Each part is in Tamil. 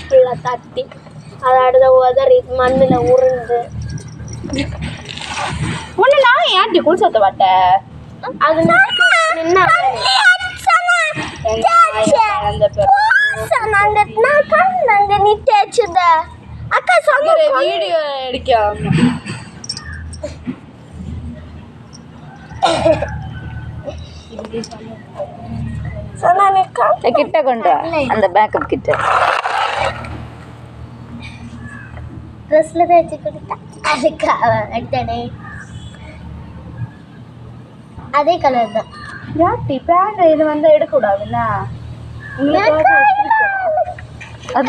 ஃபுல்லாக தட்டி அதை அடுத்த உதறி மண்ணில் உருண்டு ஒன்று நான் ஏன்டி குள் சத்த மாட்டேன் அது நின்னா நீ தேய்ச்சுத அக்கா சொன்ன வீடியோ எடுக்காம கிட்ட கொண்டு அந்த பேக்கப் கிட்ட ட்ரெஸ்ல தேய்ச்சி கொடுத்தா அதுக்காக அதே கலர் தான் யாட்டி பேண்ட் இது வந்து எடுக்கக்கூடாதுல்ல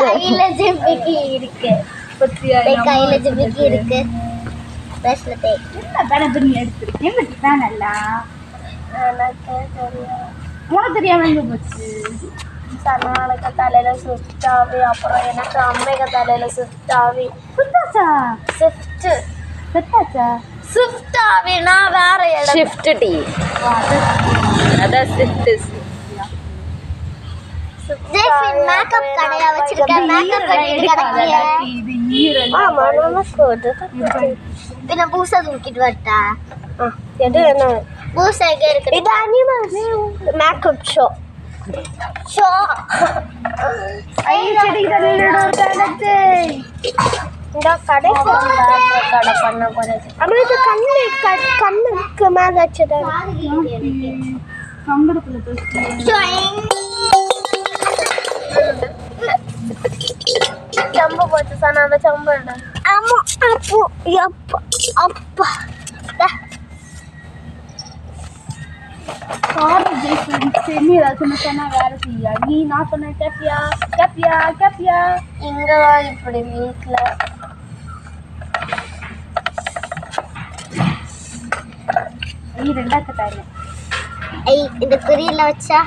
கையில ஜிமிக்கி இருக்கு கையில ஜிமிக்கி இருக்கு ட்ரெஸ்ல தேய்ச்சி எடுத்துருக்கேன் பேனல்லாம் உனக்கு தெரியாம எங்க போச்சு சனாலுக்கு தலையில ஸ்விஃப்ட் ஆகி அப்புறம் எனக்கு அம்மைக்கு தலையில ஸ்விஃப்ட் ஆகி சுத்தாச்சா ஸ்விஃப்ட் சுத்தாச்சா ஸ்விஃப்ட் ஆகினா வேற இடம் ஷிஃப்ட் டீ அதான் ஷிஃப்ட் மேக்கப் கடையா வச்சிருக்கேன் மேக்கப் பண்ணிட்டு கிடக்கிய ஆமா நமக்கு பின்ன பூசா தூக்கிட்டு வரட்டா எது என்ன பூசா எங்க இருக்கு இது அனிமல்ஸ் மேக்கப் ஷோ இந்த கடை கடை பண்ண போறது அவளுக்கு கண்ணுக்கு மேல வச்சுதான் சம்பு போச்சு சார் அந்த சம்பு ஆமா அப்போ அப்பா அப்பா நீ ஏதாச்சும் சொன்னா வேற செய்யா நீ நான் சொன்ன கேப்பியா கேப்பியா கேப்பியா இங்கதான் இப்படி வீட்டுல நீ ரெண்டாவது டைம் இந்த குறியில வச்சா